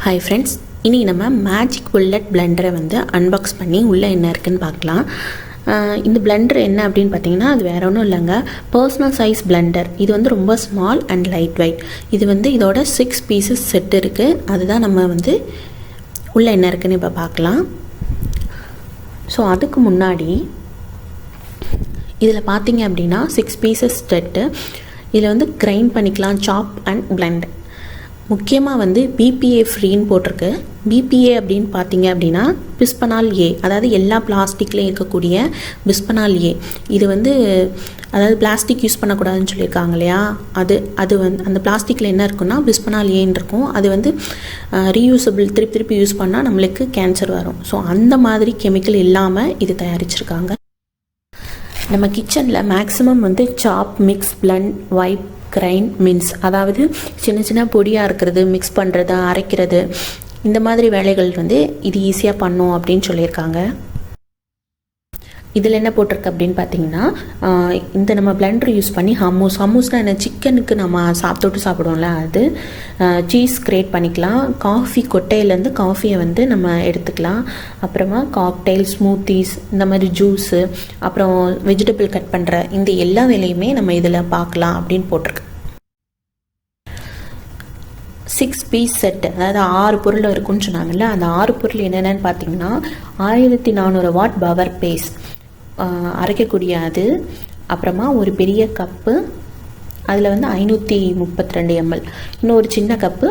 Hi friends, இன்றைக்கி நம்ம magic bullet பிளெண்டரை வந்து அன்பாக்ஸ் பண்ணி உள்ளே என்ன இருக்குதுன்னு பார்க்கலாம். இந்த பிளெண்டர் என்ன அப்படின்னு பார்த்தீங்கன்னா, அது வேறு ஒன்றும் இல்லைங்க, பர்சனல் சைஸ் பிளெண்டர். இது வந்து ரொம்ப ஸ்மால் அண்ட் லைட் வெயிட். இது வந்து இதோட 6 பீசஸ் செட் இருக்குது. அதுதான் நம்ம வந்து உள்ளே என்ன இருக்குதுன்னு இப்போ பார்க்கலாம். ஸோ அதுக்கு முன்னாடி இதில் பார்த்தீங்க அப்படின்னா 6 பீசஸ் செட்டு. இதில் வந்து கிரைண்ட் பண்ணிக்கலாம், சாப் அண்ட் பிளெண்ட். முக்கியமாக வந்து பிபிஏ ஃப்ரீன்னு போட்டிருக்கு. பிபிஏ அப்படின்னு பார்த்தீங்க அப்படின்னா பிஸ்பனால் ஏ, அதாவது எல்லா பிளாஸ்டிக்லேயும் இருக்கக்கூடிய பிஸ்பனால் ஏ. இது வந்து அதாவது பிளாஸ்டிக் யூஸ் பண்ணக்கூடாதுன்னு சொல்லியிருக்காங்க இல்லையா, அது வந்து அந்த பிளாஸ்டிக்கில் என்ன இருக்குன்னா பிஸ்பனால் ஏன்னு இருக்கும். அது வந்து ரீயூசபிள், திருப்பி யூஸ் பண்ணால் நம்மளுக்கு கேன்சர் வரும். ஸோ அந்த மாதிரி கெமிக்கல் இல்லாமல் இது தயாரிச்சிருக்காங்க. நம்ம கிச்சனில் மேக்ஸிமம் வந்து chop, mix, blend, whip, grind, mince, அதாவது சின்ன சின்ன பொடியாக இருக்கிறது, மிக்ஸ் பண்ணுறது, அரைக்கிறது, இந்த மாதிரி வேலைகள் வந்து இது ஈஸியாக பண்ணும் அப்படின்னு சொல்லியிருக்காங்க. இதில் என்ன போட்டிருக்கு அப்படின்னு பார்த்தீங்கன்னா, இந்த நம்ம பிளெண்டர் யூஸ் பண்ணி ஹம்மூஸ்னால் என்ன, சிக்கனுக்கு நம்ம தொட்டு சாப்பிடுவோம்ல, அது சீஸ் கிரியேட் பண்ணிக்கலாம். காஃபி கொட்டையிலேருந்து காஃபியை வந்து நம்ம எடுத்துக்கலாம். அப்புறமா காக்டெயில், ஸ்மூத்தீஸ், இந்த மாதிரி ஜூஸு, அப்புறம் வெஜிடபிள் கட் பண்ணுற இந்த எல்லா வேலையுமே நம்ம இதில் பார்க்கலாம் அப்படின்னு போட்டிருக்கு. 6 பீஸ் செட்டு, அதாவது 6 பொருள் இருக்குன்னு சொன்னாங்கல்ல. அந்த 6 பொருள் என்னென்னு பார்த்தீங்கன்னா 1400 வாட் பவர் பேஸ் அரைக்கக்கூடிய அது, அப்புறமா ஒரு பெரிய கப்பு, அதில் வந்து 532 ml, இன்னும் ஒரு சின்ன கப்பு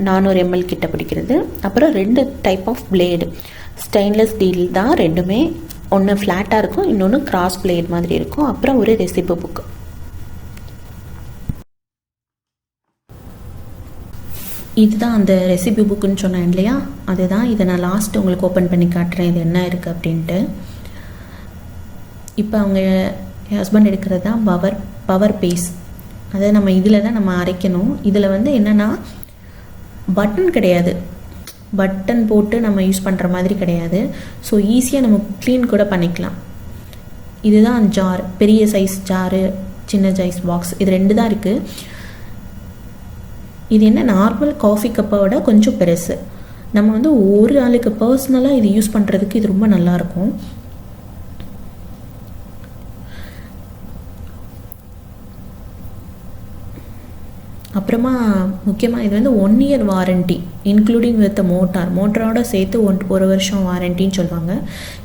400 ml கிட்ட பிடிக்கிறது. அப்புறம் 2 type of blade, stainless steel தான் ரெண்டுமே. ஒன்று ஃப்ளாட்டாக இருக்கும், இன்னொன்று கிராஸ் பிளேட் மாதிரி இருக்கும். அப்புறம் ஒரு ரெசிபி புக்கு. இதுதான் அந்த ரெசிபி புக்குன்னு சொன்னேன் இல்லையா, அதுதான். இதை நான் லாஸ்ட்டு உங்களுக்கு ஓப்பன் பண்ணி காட்டுறேன் இது என்ன இருக்குது அப்படின்ட்டு. இப்போ அவங்க என் ஹஸ்பண்ட் எடுக்கிறது தான் பவர் பேஸ். அதை நம்ம இதில் தான் நம்ம அரைக்கணும். இதில் வந்து என்னென்னா பட்டன் கிடையாது, பட்டன் போட்டு நம்ம யூஸ் பண்ணுற மாதிரி கிடையாது. ஸோ ஈஸியாக நம்ம க்ளீன் கூட பண்ணிக்கலாம். இதுதான் ஜார், பெரிய சைஸ் ஜாரு, சின்ன சைஸ் பாக்ஸ், இது 2 தான் இருக்குது. இது என்ன, நார்மல் காஃபி கப்பை விட கொஞ்சம் பெருசு. நம்ம வந்து ஒரு ஆளுக்கு பர்சனலாக இது யூஸ் பண்ணுறதுக்கு இது ரொம்ப நல்லாயிருக்கும். அப்புறமா முக்கியமாக இது வந்து 1 year வாரண்ட்டி இன்க்ளூடிங் வித் மோட்டரோட சேர்த்து 1 வருஷம் வாரண்டின்னு சொல்லுவாங்க.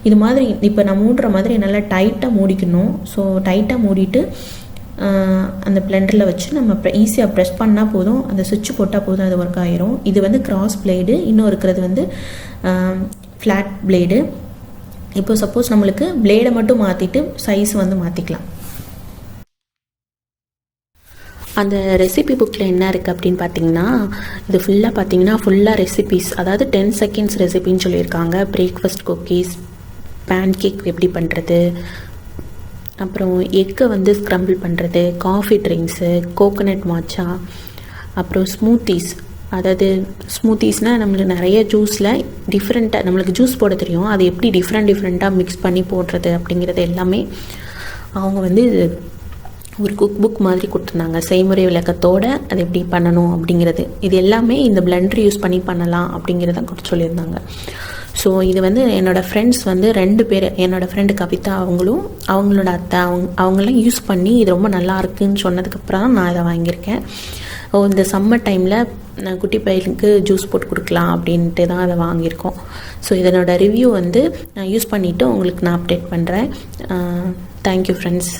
இது மாதிரி இப்போ நான் மூடுற மாதிரி நல்லா டைட்டாக மூடிக்கணும். ஸோ டைட்டாக மூடிட்டு அந்த பிளெண்டரில் வச்சு நம்ம ஈஸியாக ப்ரெஸ் பண்ணால் போதும், அந்த சுவிட்ச் போட்டால் போதும், அது ஒர்க் ஆகிரும். இது வந்து கிராஸ் பிளேடு, இன்னும் இருக்கிறது வந்து ஃப்ளாட் பிளேடு. இப்போ சப்போஸ் நம்மளுக்கு பிளேடை மட்டும் மாற்றிட்டு சைஸ் வந்து மாற்றிக்கலாம். அந்த ரெசிபி புக்கில் என்ன இருக்குது அப்படின்னு பார்த்தீங்கன்னா, இது ஃபுல்லாக ரெசிபீஸ், அதாவது 10 seconds ரெசிபின்னு சொல்லியிருக்காங்க. பிரேக்ஃபாஸ்ட் குக்கீஸ், பேன் கேக் எப்படி பண்ணுறது, அப்புறம் எக்கை வந்து ஸ்க்ரம்பிள் பண்ணுறது, காஃபி ட்ரிங்க்ஸு, கோகோனட் மாச்சா, அப்புறம் ஸ்மூத்தீஸ். அதாவது ஸ்மூத்தீஸ்னால் நம்மளுக்கு நிறைய ஜூஸில் டிஃப்ரெண்ட்டாக நம்மளுக்கு ஜூஸ் போட தெரியும், அது எப்படி டிஃப்ரெண்ட்டாக மிக்ஸ் பண்ணி போடுறது அப்படிங்கிறது எல்லாமே அவங்க வந்து ஒரு குக் புக் மாதிரி கொடுத்துருந்தாங்க, செய்முறை விளக்கத்தோடு அது எப்படி பண்ணணும் அப்படிங்கிறது. இது எல்லாமே இந்த பிளெண்டர் யூஸ் பண்ணி பண்ணலாம் அப்படிங்கிறத கொடுத்து சொல்லியிருந்தாங்க. ஸோ இது வந்து என்னோடய ஃப்ரெண்ட்ஸ் வந்து 2 பேர், என்னோடய ஃப்ரெண்டு கவிதா அவங்களும் அவங்களோட அத்தை, அவங்களாம் யூஸ் பண்ணி இது ரொம்ப நல்லா இருக்குதுன்னு சொன்னதுக்கப்புறம் தான் நான் அதை வாங்கியிருக்கேன். இந்த சம்மர் டைமில் நான் குட்டி பையனுக்கு ஜூஸ் போட்டு கொடுக்கலாம் அப்படின்ட்டு தான் அதை வாங்கியிருக்கோம். ஸோ இதனோட ரிவ்யூ வந்து நான் யூஸ் பண்ணிவிட்டு உங்களுக்கு நான் அப்டேட் பண்ணுறேன். Thank you friends.